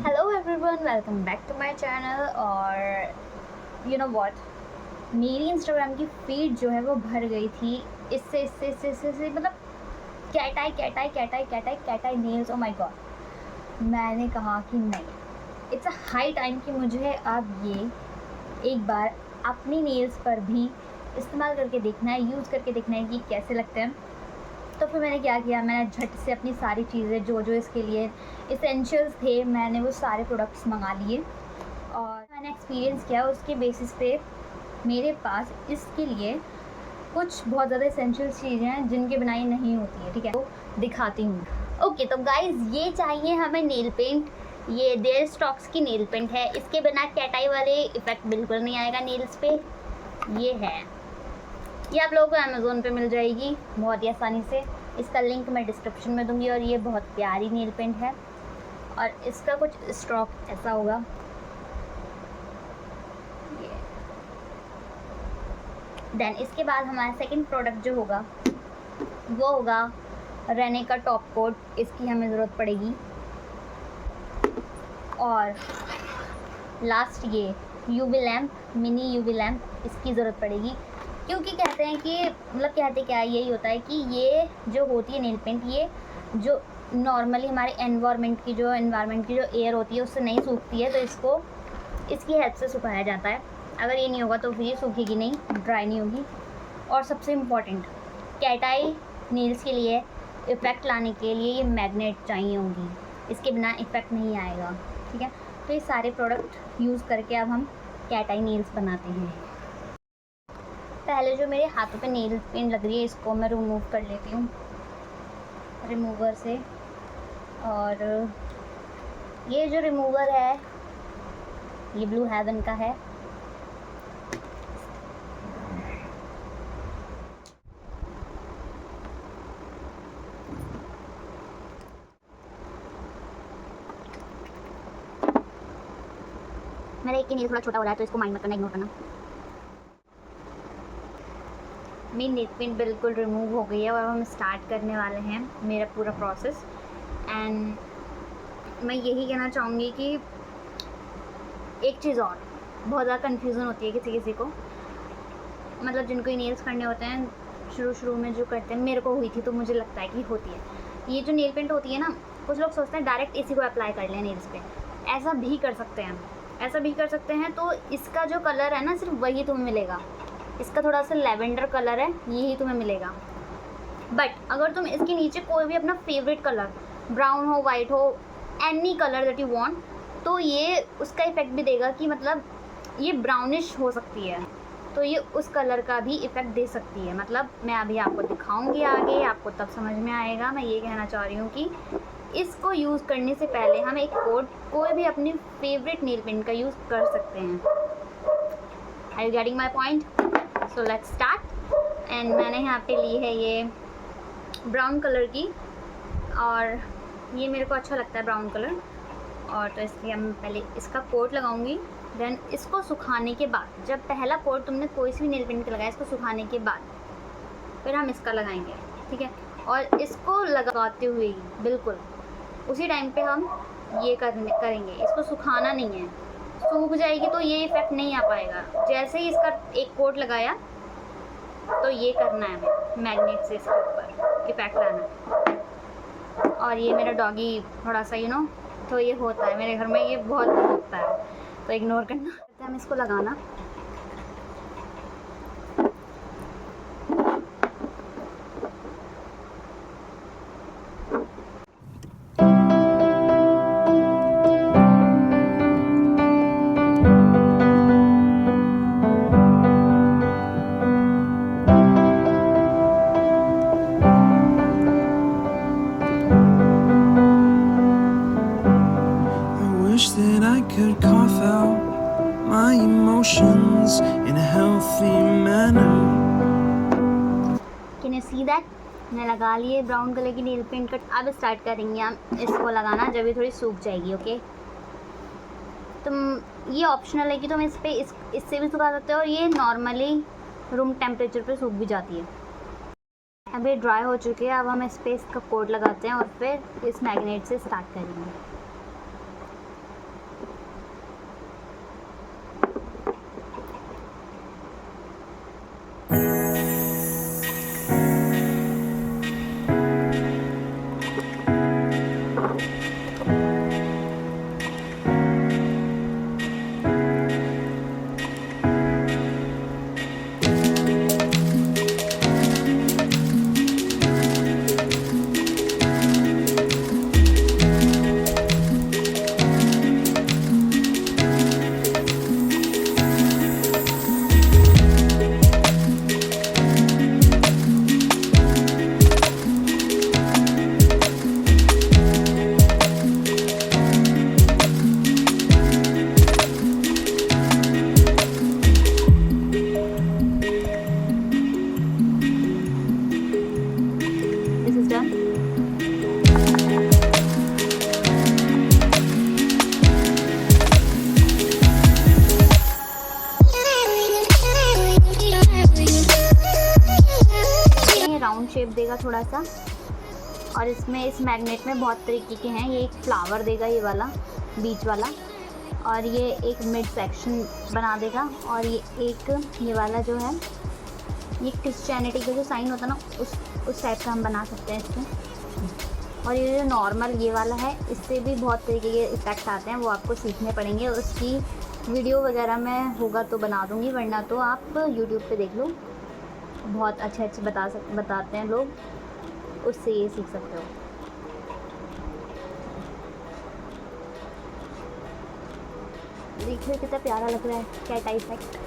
Hello everyone, welcome back to my channel. और you know what, मेरी Instagram की feed जो है वो भर गई थी इससे मतलब cat eye cat eye cat eye cat eye cat eye nails. Oh my god, मैंने कहा कि नहीं, इट्स अ हाई टाइम कि मुझे अब ये एक बार अपनी नेल्स पर भी इस्तेमाल करके देखना है, यूज़ करके देखना है कि कैसे लगते हैं। तो फिर मैंने क्या किया, मैंने झट से अपनी सारी चीज़ें जो जो इसके लिए इसेंशियल्स थे, मैंने वो सारे प्रोडक्ट्स मंगा लिए और मैंने एक्सपीरियंस किया। उसके बेसिस पे मेरे पास इसके लिए कुछ बहुत ज़्यादा इसेंशियल्स चीज़ें हैं जिनके बिना ये नहीं होती है। ठीक है, तो दिखाती हूँ। ओके, तो गाइज़ ये चाहिए हमें नेल पेंट। ये देयर स्टॉक्स की नेल पेंट है। इसके बिना कैटाई वाले इफ़ेक्ट बिल्कुल नहीं आएगा नेल्स पे। ये है, ये आप लोगों को अमेज़ोन पे मिल जाएगी बहुत ही आसानी से। इसका लिंक मैं डिस्क्रिप्शन में दूंगी। और ये बहुत प्यारी नेल पेंट है और इसका कुछ स्ट्रोक ऐसा होगा। देन इसके बाद हमारा सेकंड प्रोडक्ट जो होगा वो होगा रेने का टॉप कोट। इसकी हमें ज़रूरत पड़ेगी। और लास्ट ये UV lamp, mini UV lamp, इसकी ज़रूरत पड़ेगी। क्योंकि कहते हैं कि मतलब कहते क्या यही होता है कि ये जो होती है नेल पेंट, ये जो नॉर्मली हमारे एनवायरनमेंट की जो एयर होती है उससे नहीं सूखती है, तो इसको इसकी हेल्प से सुखाया जाता है। अगर ये नहीं होगा तो फिर ये सूखेगी नहीं, ड्राई नहीं होगी। और सबसे इम्पॉर्टेंट, कैटाई नेल्स के लिए इफ़ेक्ट लाने के लिए ये मैग्नेट चाहिए होंगी। इसके बिना इफ़ेक्ट नहीं आएगा। ठीक है, तो ये सारे प्रोडक्ट यूज़ करके अब हम कैटाई नेल्स बनाते हैं। पहले जो मेरे हाथों पे नेल पेंट लग रही है इसको मैं रिमूव कर लेती हूँ रिमूवर से। और ये जो रिमूवर है ये ब्लू हेवन का है। मेरा एक ही नेल थोड़ा छोटा हो रहा है तो इसको माइंड मत करना, इग्नोर करना। मेरी नेल पेंट बिल्कुल रिमूव हो गई है और हम स्टार्ट करने वाले हैं मेरा पूरा प्रोसेस। एंड मैं यही कहना चाहूँगी कि एक चीज़ और, बहुत ज़्यादा कन्फ्यूज़न होती है किसी किसी को, मतलब जिनको ये नेल्स करने होते हैं शुरू में जो करते हैं, मेरे को हुई थी तो मुझे लगता है कि होती है। ये जो नेल पेंट होती है ना, कुछ लोग सोचते हैं डायरेक्ट इसी को अप्लाई कर लें नेल्स पे। ऐसा भी कर सकते हैं, ऐसा भी कर सकते हैं। तो इसका जो कलर है ना, सिर्फ वही तुम्हें मिलेगा। इसका थोड़ा सा लेवेंडर कलर है, यही तुम्हें मिलेगा। बट अगर तुम इसके नीचे कोई भी अपना फेवरेट कलर, ब्राउन हो, वाइट हो, any colour that you want, तो ये उसका इफ़ेक्ट भी देगा कि मतलब ये ब्राउनिश हो सकती है, तो ये उस कलर का भी इफ़ेक्ट दे सकती है। मतलब मैं अभी आपको दिखाऊंगी आगे, आपको तब समझ में आएगा। मैं ये कहना चाह रही हूँ कि इसको यूज़ करने से पहले हम एक कोड, कोई भी अपनी फेवरेट नेल पेंट का यूज़ कर सकते हैं। Are you getting my point? So let's start. And मैंने यहाँ पे ली है ये ब्राउन कलर की, और ये मेरे को अच्छा लगता है ब्राउन कलर। और तो इसलिए मैं पहले इसका कोट लगाऊंगी। देन इसको सुखाने के बाद, जब पहला कोट तुमने कोई सी भी नेल पेंट का लगाया, इसको सुखाने के बाद फिर हम इसका लगाएंगे। ठीक है, और इसको लगाते हुए ही बिल्कुल उसी टाइम पे हम ये करेंगे। इसको सुखाना नहीं है, सूख जाएगी तो ये इफ़ेक्ट नहीं आ पाएगा। जैसे ही इसका एक कोट लगाया तो ये करना है हमें, मैग्नेट से इसके ऊपर इफ़ेक्ट लाना। और ये मेरा डॉगी थोड़ा सा तो ये होता है मेरे घर में, ये बहुत होता है, तो इग्नोर करना। हम इसको लगाना। That I could cough out my emotions in a healthy manner. Can you see that? मैंने लगा लिए ब्राउन कलर की नेल पेंट कट। अब स्टार्ट करेंगे हम इसको लगाना जब ये थोड़ी सूख जाएगी। ओके, तुम ये ऑप्शनल है कि तुम इस पे इससे भी सुखा सकते हो, और ये नॉर्मली रूम टेम्परेचर पे सूख भी जाती है। अब ये ड्राई हो चुकी है। अब हम इस पे इसका कोट लगाते हैं और फिर इस मैग्नेट से स्टार्ट करेंगे। देगा थोड़ा सा। और इसमें इस मैग्नेट में बहुत तरीके के हैं। ये एक फ्लावर देगा, ये वाला बीच वाला, और ये एक मिड सेक्शन बना देगा, और ये वाला जो है ये क्रिश्चियनिटी का जो साइन होता है ना, उस टाइप का हम बना सकते हैं इसमें। और ये जो नॉर्मल ये वाला है, इससे भी बहुत तरीके के इफेक्ट आते हैं, वो आपको सीखने पड़ेंगे। उसकी वीडियो वगैरह मैं होगा तो बना दूँगी, वरना तो आप यूट्यूब पे देख लो, बहुत अच्छे बताते हैं लोग, उससे ये सीख सकते हो। देखिए कितना प्यारा लग रहा है कैट आई इफेक्ट।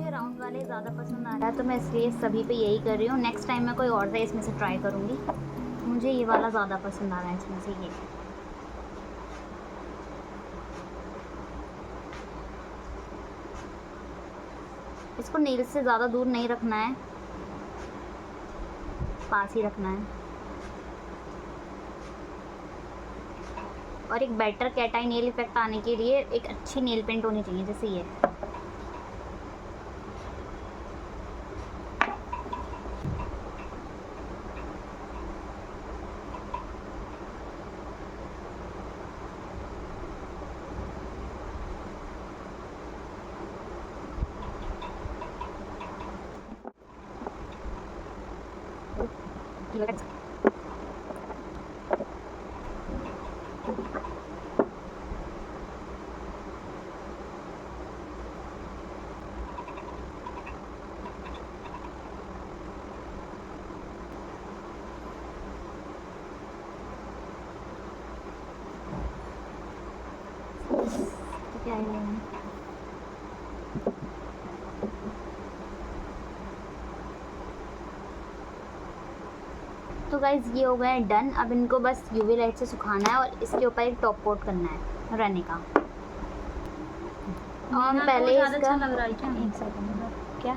राउंड वाले ज़्यादा पसंद आ रहा है, तो मैं इसलिए सभी पे यही कर रही हूँ। नेक्स्ट टाइम मैं कोई और सा इसमें से ट्राई करूँगी। मुझे ये वाला ज़्यादा पसंद आ रहा है इसमें से। ये इसको नेल से ज़्यादा दूर नहीं रखना है, पास ही रखना है। और एक बेटर कैट आई नेल इफेक्ट आने के लिए एक अच्छी नेल पेंट होनी चाहिए, जैसे ये। क्या ही लेंगे। तो गाइज ये हो गए डन। अब इनको बस यूवी लाइट से सुखाना है और इसके ऊपर एक टॉप कोट करना है रहने का। और हम पहले इसका अच्छा लग रहा है क्या? एक सेकंड, क्या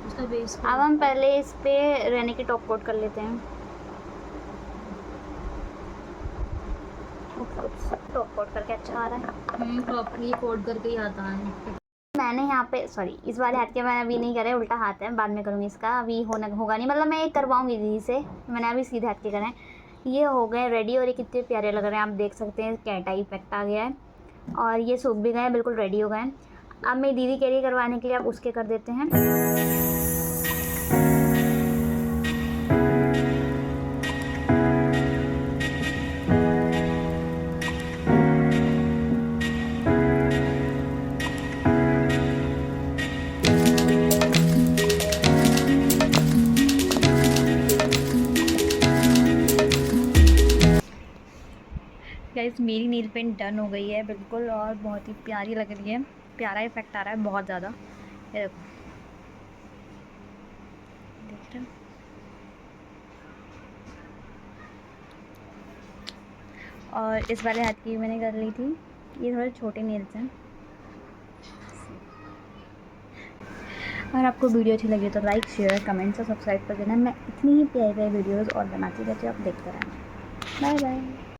उसका बेस अब हम पहले इस पे रहने की टॉप कोट कर लेते हैं। टॉप कोट करके अच्छा आ रहा है। प्रॉपर्ली कोड करके ही आता है। मैंने यहाँ पे सॉरी, इस वाले हाथ के मैंने अभी नहीं करे, उल्टा हाथ है, बाद में करूँगी इसका, अभी होगा नहीं, मतलब मैं ये करवाऊँगी दीदी से। मैंने अभी सीधे हाथ के करे हैं। ये हो गए रेडी, और ये कितने प्यारे लग रहे हैं, आप देख सकते हैं कैट आई इफेक्ट आ गया है, और ये सूख भी गए, बिल्कुल रेडी हो गए हैं। अब मेरी दीदी कह रही है करवाने के लिए, आप उसके कर देते हैं। गाइस मेरी नील पेंट डन हो गई है बिल्कुल, और बहुत ही प्यारी लग रही है, प्यारा इफेक्ट आ रहा है बहुत ज़्यादा। ये देखो, देख रहे हो? और इस वाले हाथ की मैंने कर ली थी, ये थोड़े छोटे नेल्स हैं। और आपको वीडियो अच्छी लगी तो लाइक शेयर कमेंट्स और सब्सक्राइब कर देना। मैं इतनी ही प्यारी प्यारी वीडियोज़ और बनाती रहती हूँ, आप देखते रहना। Bye bye.